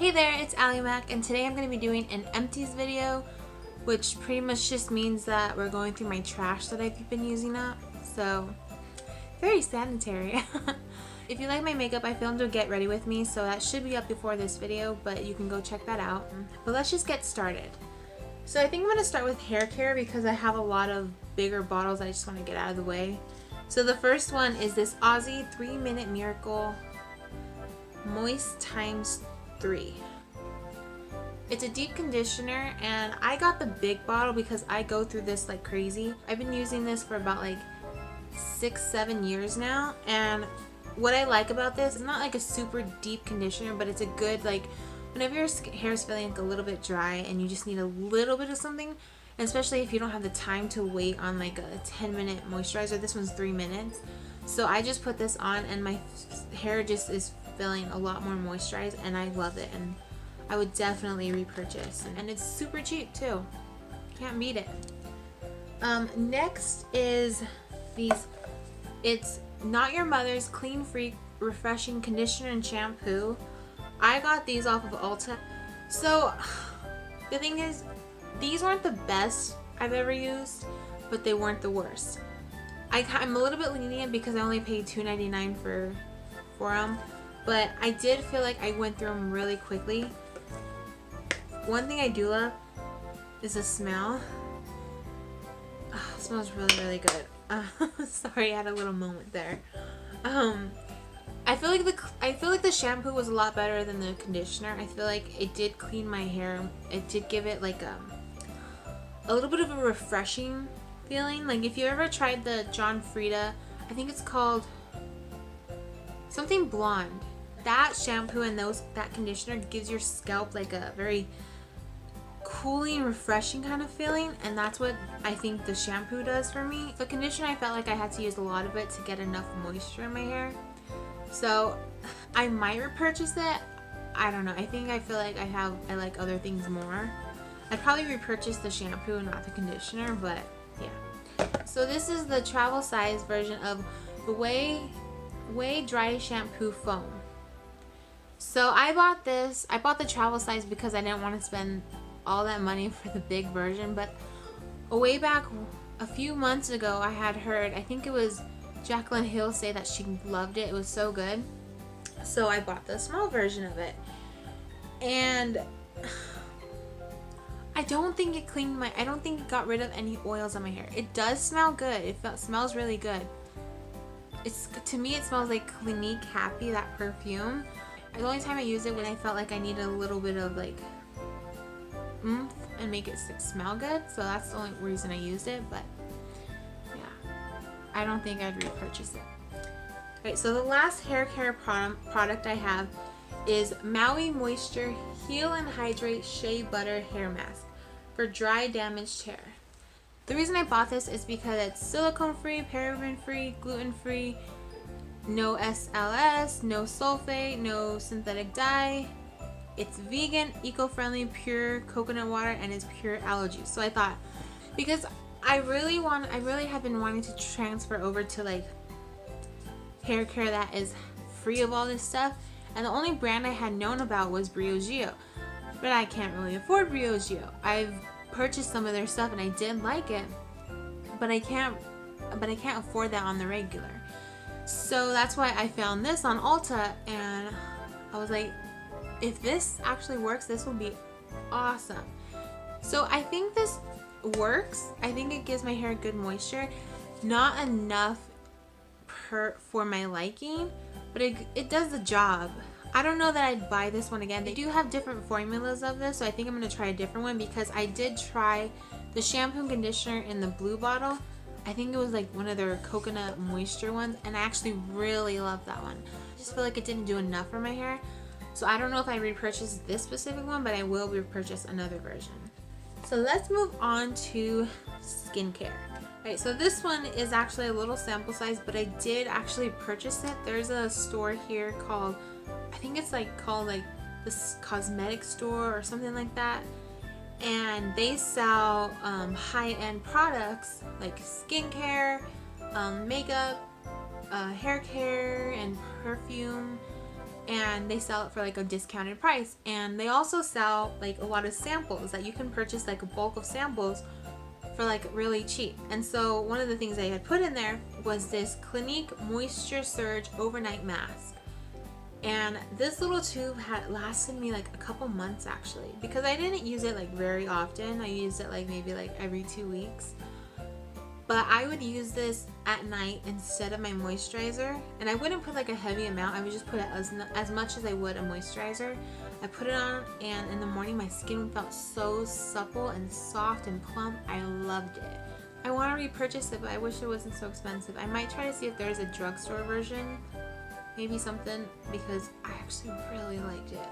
Hey there, it's Ally Mac, and today I'm going to be doing an empties video, which pretty much just means that we're going through my trash that I've been using up. So, very sanitary. If you like my makeup, I filmed a get ready with me, so that should be up before this video, but you can go check that out. But let's just get started. So I think I'm going to start with hair care because I have a lot of bigger bottles I just want to get out of the way. So the first one is this Aussie 3-Minute Miracle Moist Times 3. It's a deep conditioner, and I got the big bottle because I go through this like crazy. I've been using this for about like 6-7 years now, and what I like about this is not like a super deep conditioner, but it's a good, like, whenever your hair is feeling like a little bit dry and you just need a little bit of something, and especially if you don't have the time to wait on like a 10-minute moisturizer. This one's 3 minutes, so I just put this on and my hair just is feeling a lot more moisturized, and I love it, and I would definitely repurchase. And it's super cheap too, can't beat it. Next is these, it's Not Your Mother's Clean Free Refreshing Conditioner and Shampoo. I got these off of Ulta. So the thing is, these weren't the best I've ever used, but they weren't the worst. I'm a little bit lenient because I only paid $2.99 for them, but I did feel like I went through them really quickly. One thing I do love is the smell. Oh, it smells really, really good. Sorry, I had a little moment there. I feel like the shampoo was a lot better than the conditioner. I feel like it did clean my hair. It did give it like a little bit of a refreshing feeling. Like if you ever tried the John Frieda, I think it's called something blonde. That shampoo and that conditioner gives your scalp like a very cooling, refreshing kind of feeling, and that's what I think the shampoo does for me. The conditioner, I felt like I had to use a lot of it to get enough moisture in my hair. So I might repurchase it. I don't know. I feel like I like other things more. I'd probably repurchase the shampoo and not the conditioner, but yeah. So this is the travel size version of the Way Dry Shampoo Foam. So I bought the travel size because I didn't want to spend all that money for the big version, but way back a few months ago I had heard, I think it was Jaclyn Hill, say that she loved it. It was so good. So I bought the small version of it. And I don't think it got rid of any oils on my hair. It does smell good. It smells really good. To me it smells like Clinique Happy, that perfume. The only time I used it when I felt like I needed a little bit of like oomph and make it smell good. So that's the only reason I used it, but yeah, I don't think I'd repurchase it. Alright, so the last hair care product I have is Maui Moisture Heal and Hydrate Shea Butter Hair Mask for dry, damaged hair. The reason I bought this is because it's silicone free, paraben free, gluten free, no SLS, no sulfate, no synthetic dye. It's vegan, eco-friendly, pure coconut water, and it's pure aloe juice. So I thought, because I really have been wanting to transfer over to like hair care that is free of all this stuff, and the only brand I had known about was Briogeo, but I can't really afford Briogeo. I've purchased some of their stuff and I did like it, but I can't afford that on the regular. So that's why I found this on Ulta, and I was like, if this actually works, this will be awesome. So I think this works. I think it gives my hair good moisture. Not enough for my liking, but it does the job. I don't know that I'd buy this one again. They do have different formulas of this, so I think I'm going to try a different one, because I did try the shampoo and conditioner in the blue bottle. I think it was like one of their coconut moisture ones, and I actually really loved that one. I just feel like it didn't do enough for my hair. So I don't know if I repurchase this specific one, but I will repurchase another version. So let's move on to skincare. Alright, so this one is actually a little sample size, but I did actually purchase it. There's a store here called, I think it's called this cosmetic store or something like that. And they sell high-end products like skincare, makeup, hair care, and perfume. and they sell it for like a discounted price. And they also sell like a lot of samples that you can purchase, like a bulk of samples for like really cheap. And so one of the things I had put in there was this Clinique Moisture Surge Overnight Mask. And this little tube had lasted me like a couple months actually, because I didn't use it like very often. I used it like maybe like every 2 weeks. But I would use this at night instead of my moisturizer, and I wouldn't put like a heavy amount. I would just put it as much as I would a moisturizer. I put it on, and in the morning my skin felt so supple and soft and plump. I loved it. I want to repurchase it, but I wish it wasn't so expensive. I might try to see if there's a drugstore version, maybe something, because I actually really liked it.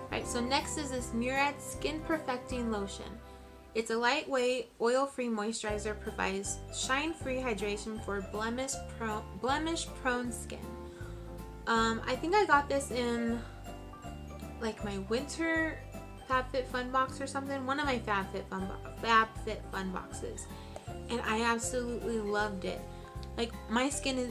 Alright, so next is this Murad Skin Perfecting Lotion. It's a lightweight, oil-free moisturizer, provides shine-free hydration for blemish-prone skin. I think I got this in like my winter FabFitFun box or something. One of my FabFitFun boxes, and I absolutely loved it. Like my skin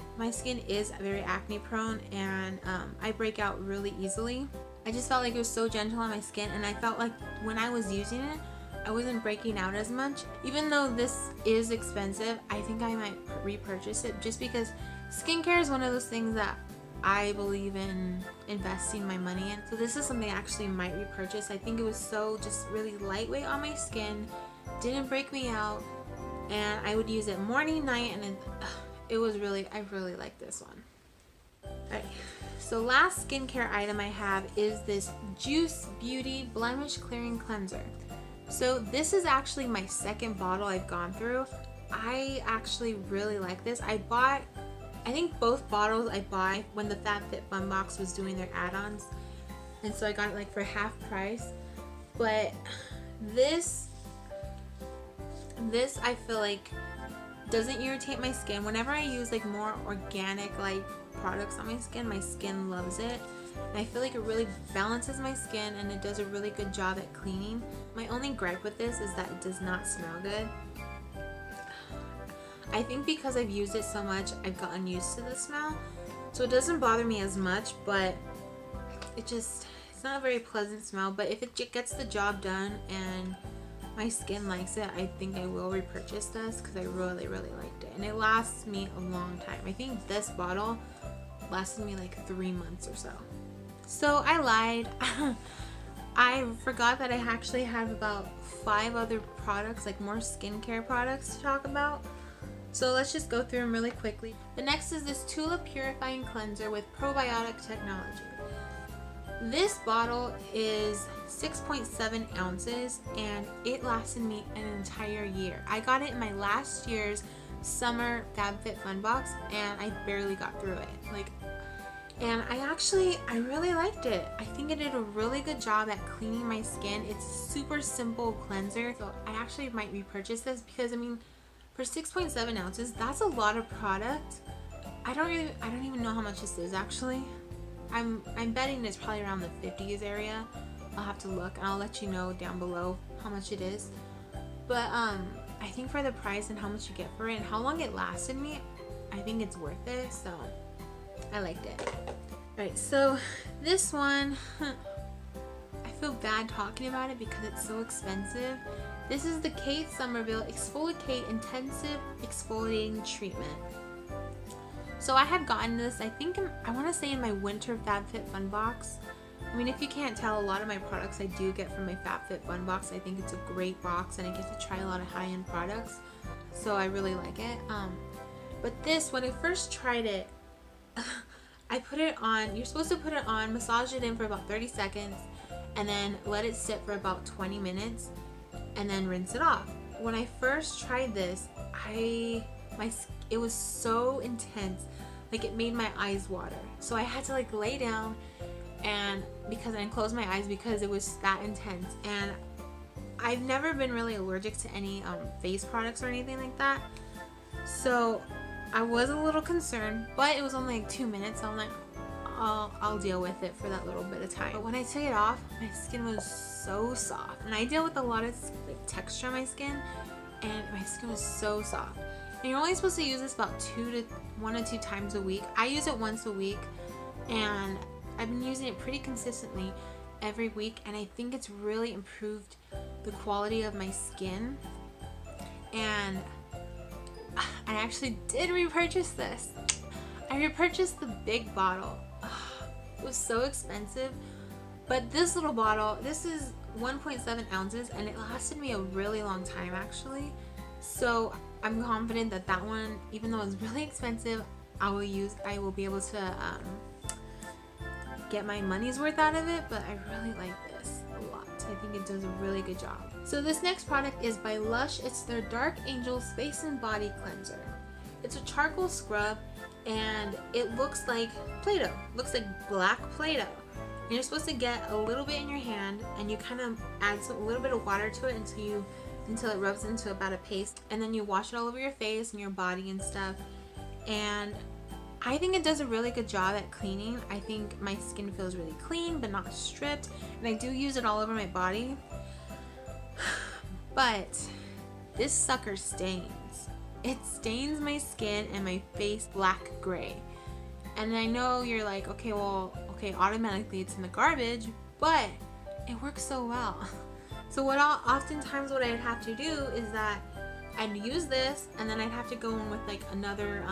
is very acne prone, and I break out really easily. I just felt like it was so gentle on my skin, and I felt like when I was using it, I wasn't breaking out as much. Even though this is expensive, I think I might repurchase it, just because skincare is one of those things that I believe in investing my money in. So this is something I actually might repurchase. I think it was so just really lightweight on my skin, didn't break me out, and I would use it morning, night, and it was really, I really like this one. Alright, so last skincare item I have is this Juice Beauty Blemish Clearing Cleanser. So this is actually my second bottle I've gone through. I actually really like this. I think both bottles I bought when the FabFitFun box was doing their add-ons, and so I got it like for half price. But this I feel like doesn't irritate my skin. Whenever I use like more organic like products on my skin loves it. And I feel like it really balances my skin, and it does a really good job at cleaning. My only gripe with this is that it does not smell good. I think because I've used it so much, I've gotten used to the smell, so it doesn't bother me as much, but it's not a very pleasant smell. But if it gets the job done and my skin likes it, I think I will repurchase this, because I really, really liked it, and it lasts me a long time. I think this bottle lasted me like 3 months or so. So I lied. I forgot that I actually have about 5 other products, like more skincare products to talk about. So let's just go through them really quickly. The next is this Tulip Purifying Cleanser with probiotic technology. This bottle is 6.7 ounces, and it lasted me an entire year. I got it in my last year's summer FabFitFun box, and I barely got through it. And I really liked it. I think it did a really good job at cleaning my skin. It's a super simple cleanser, so I actually might repurchase this, because I mean, for 6.7 ounces, that's a lot of product. I don't even know how much this is actually. I'm betting it's probably around the 50s area. I'll have to look, and I'll let you know down below how much it is. But I think for the price and how much you get for it and how long it lasted me, I think it's worth it. So I liked it. Alright, so this one, I feel bad talking about it because it's so expensive. This is the Kate Somerville Exfoliate Intensive Exfoliating Treatment. So I had gotten this, I think, I want to say in my winter FabFitFun box. I mean, if you can't tell, a lot of my products I do get from my FabFitFun box. I think it's a great box, and I get to try a lot of high-end products. So I really like it. But this, when I first tried it, I put it on, you're supposed to put it on, massage it in for about 30 seconds, and then let it sit for about 20 minutes, and then rinse it off. When I first tried this, it was so intense, like it made my eyes water. So I had to like lay down and close my eyes because it was that intense. And I've never been really allergic to any face products or anything like that. So I was a little concerned, but it was only like 2 minutes, so I'm like, I'll deal with it for that little bit of time. But when I took it off, my skin was so soft, and I deal with a lot of like texture on my skin, and my skin was so soft. And you're only supposed to use this about 1 to 2 times a week. I use it once a week, and I've been using it pretty consistently every week, and I think it's really improved the quality of my skin. And I actually did repurchase this. I repurchased the big bottle. It was so expensive, but this little bottle, this is 1.7 ounces, and it lasted me a really long time actually. So I'm confident that that one, even though it's really expensive, I will be able to get my money's worth out of it. But I really like this a lot. I think it does a really good job. So this next product is by Lush. It's their Dark Angel Face and Body Cleanser. It's a charcoal scrub, and it looks like Play-Doh. Looks like black Play-Doh. And you're supposed to get a little bit in your hand, and you kind of add a little bit of water to it until it rubs into about a paste, and then you wash it all over your face and your body and stuff. And I think it does a really good job at cleaning. I think my skin feels really clean but not stripped, and I do use it all over my body. But this sucker stains. It stains my skin and my face black gray. And I know you're like, okay, automatically it's in the garbage, but it works so well. So oftentimes what I'd have to do is that I'd use this, and then I'd have to go in with like another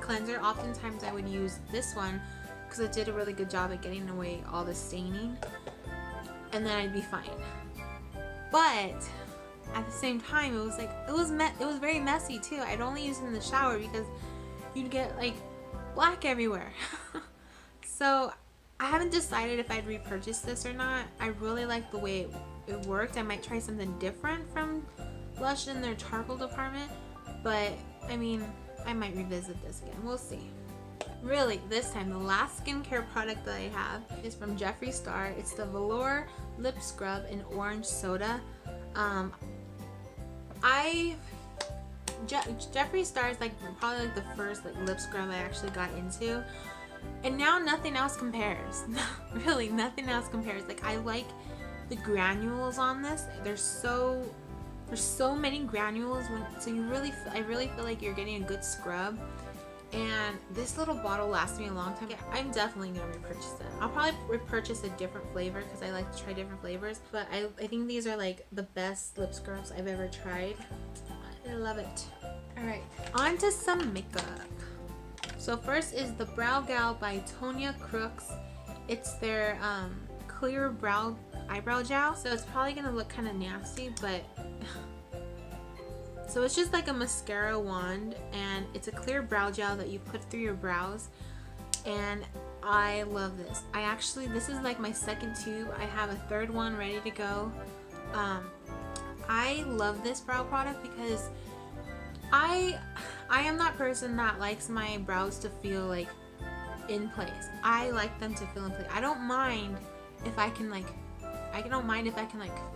cleanser. Oftentimes I would use this one because it did a really good job at getting away all the staining, and then I'd be fine. But at the same time, it was very messy too. I'd only use it in the shower because you'd get like black everywhere. So I haven't decided if I'd repurchase this or not. I really like the way it worked. I might try something different from Lush in their charcoal department, but I mean, I might revisit this again. We'll see. Really, this time, the last skincare product that I have is from Jeffree Star. It's the Velour Lip Scrub in Orange Soda. Jeffree Star is probably the first lip scrub I actually got into, and now nothing else compares. Really, nothing else compares. I like the granules on this. There's so many granules, I really feel like you're getting a good scrub. And this little bottle lasts me a long time. Yeah, I'm definitely gonna repurchase it. I'll probably repurchase a different flavor because I like to try different flavors. But I think these are the best lip scrubs I've ever tried. I love it. Alright, on to some makeup. So first is the Brow Gal by Tonya Crooks. It's their clear eyebrow gel. So it's probably gonna look kind of nasty, but so it's just like a mascara wand, and it's a clear brow gel that you put through your brows, and I love this. This is my second tube. I have a third one ready to go. I love this brow product because I am that person that likes my brows to feel in place. I like them to feel in place. I don't mind if I can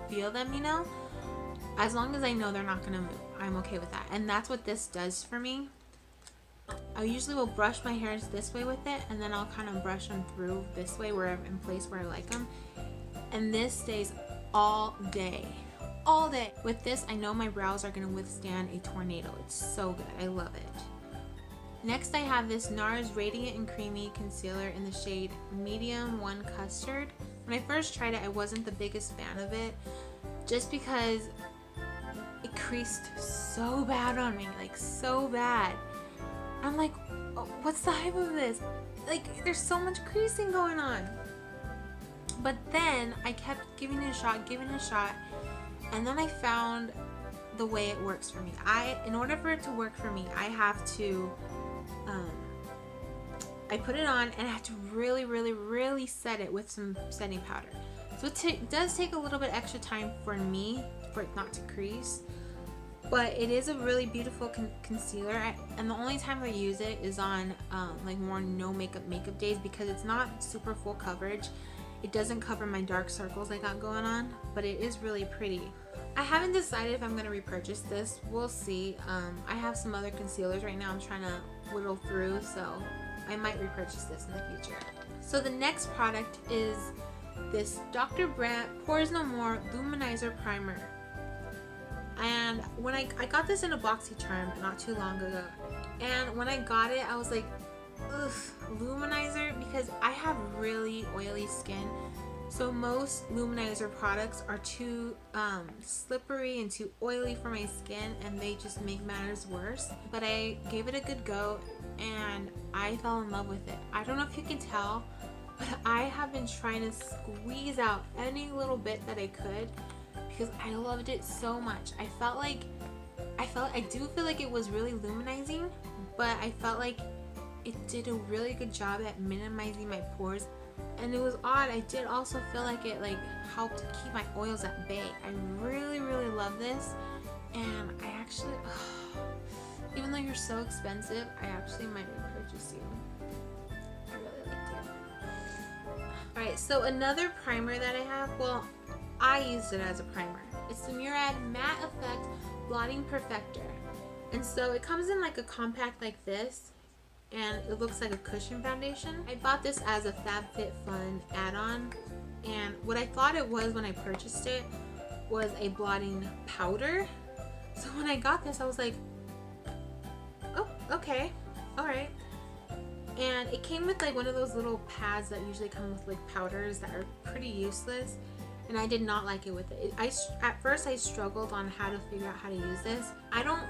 feel them, you know? As long as I know they're not gonna move, I'm okay with that. And that's what this does for me. I usually will brush my hairs this way with it, and then I'll kind of brush them through this way in place where I like them. And this stays all day. All day. With this, I know my brows are gonna withstand a tornado. It's so good. I love it. Next, I have this NARS Radiant and Creamy Concealer in the shade Medium 1 Custard. When I first tried it, I wasn't the biggest fan of it, just because it creased so bad on me, so bad. I'm like, oh, what's the hype of this? There's so much creasing going on. But then I kept giving it a shot, and then I found the way it works for me. In order for it to work for me, I have to, I put it on, and I have to really, really, really set it with some setting powder. So it does take a little bit extra time for me, for it not to crease, but it is a really beautiful concealer. And the only time I use it is on more no makeup days, because it's not super full coverage. It doesn't cover my dark circles I got going on, but it is really pretty. I haven't decided if I'm going to repurchase this. We'll see. I have some other concealers right now I'm trying to whittle through, so I might repurchase this in the future. So the next product is this Dr. Brandt Pores No More Luminizer Primer. And when I got this in a BoxyCharm not too long ago, and when I got it, I was like, luminizer, because I have really oily skin. So most luminizer products are too slippery and too oily for my skin, and they just make matters worse. But I gave it a good go and I fell in love with it. I don't know if you can tell, but I have been trying to squeeze out any little bit that I could because I loved it so much. I do feel like it was really luminizing, but I felt like it did a really good job at minimizing my pores. And it was odd, I did also feel like it helped keep my oils at bay. I really love this, and I actually, even though you're so expensive, I actually might repurchase you. I really liked it. Alright, so another primer that I have, well, I used it as a primer. It's the Murad Matte Effect Blotting Perfector. And so it comes in like a compact like this, and it looks like a cushion foundation. I bought this as a FabFitFun add-on, and what I thought it was when I purchased it was a blotting powder. So when I got this, I was like, oh, okay, alright. And it came with like one of those little pads that usually come with like powders that are pretty useless, and I did not like it with it. At first I struggled on how to figure out how to use this. I don't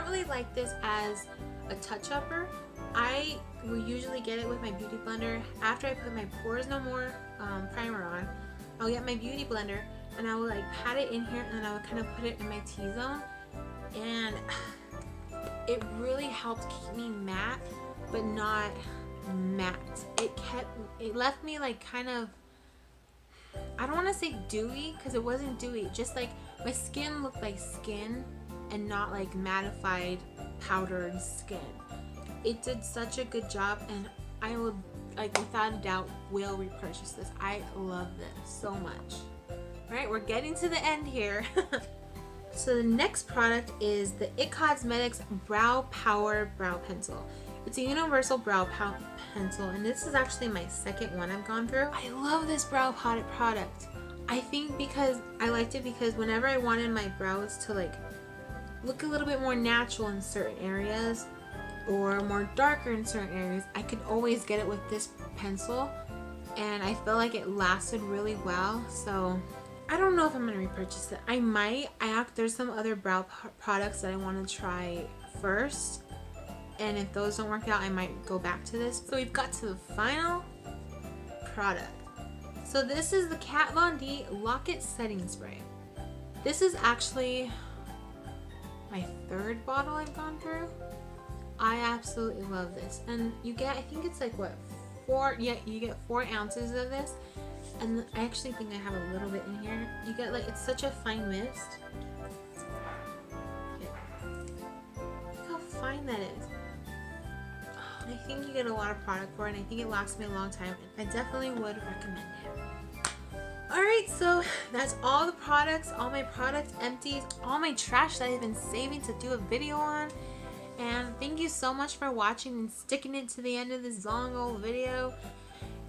really like this as a touch-upper. I will usually get it with my beauty blender. After I put my Pores No More primer on, I'll get my beauty blender and I will like pat it in here, and then I will kind of put it in my T-zone, and it really helped keep me matte, but not matte. It left me like kind of, I don't want to say dewy because it wasn't dewy, just like my skin looked like skin and not like mattified powdered skin. It did such a good job, and I would, like, without a doubt, will repurchase this. I love this so much. Alright, we're getting to the end here. So the next product is the IT Cosmetics Brow Power Brow Pencil. It's a universal brow pencil, and this is actually my second one I've gone through. I love this brow product. I think because I liked it because whenever I wanted my brows to like look a little bit more natural in certain areas, or more darker in certain areas, I could always get it with this pencil, and I feel like it lasted really well. So I don't know if I'm gonna repurchase it. I might. There's some other brow products that I want to try first, and if those don't work out, I might go back to this. So we've got to the final product. So this is the Kat Von D Lock-It Setting Spray. This is actually my third bottle I've gone through. I absolutely love this, and you get, I think it's like what, you get 4 ounces of this, and I actually think I have a little bit in here. You get like, it's such a fine mist. Look how fine that is. I think you get a lot of product for it, and I think it lasts me a long time. I definitely would recommend it. Alright, so that's all the products, all my product empties, all my trash that I've been saving to do a video on. And thank you so much for watching and sticking it to the end of this long old video.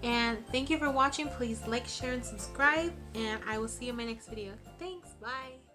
And thank you for watching. Please like, share, and subscribe. And I will see you in my next video. Thanks. Bye.